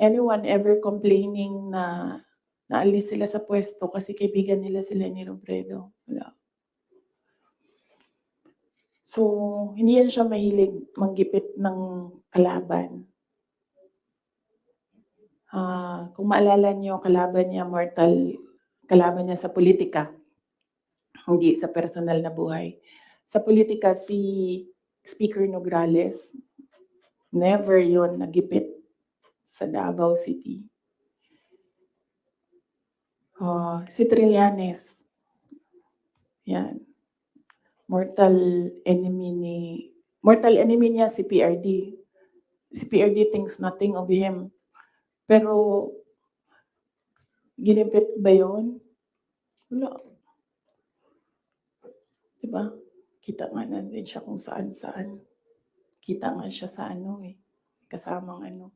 anyone ever complaining na naalis sila sa pwesto kasi kaibigan nila sila ni Robredo, wala. So, hindi yan siya mahilig manggipit ng kalaban. Kung maalala niyo, kalaban niya sa politika, hindi sa personal na buhay. Sa politika, si Speaker Nograles, never yon nagipit sa Davao City. Si Trillanes, yan. Mortal enemy niya si PRD. Si PRD thinks nothing of him. Pero, ginipit ba yun? Wala. Diba? Kita nga natin siya kung saan-saan. Kita nga siya sa kasamang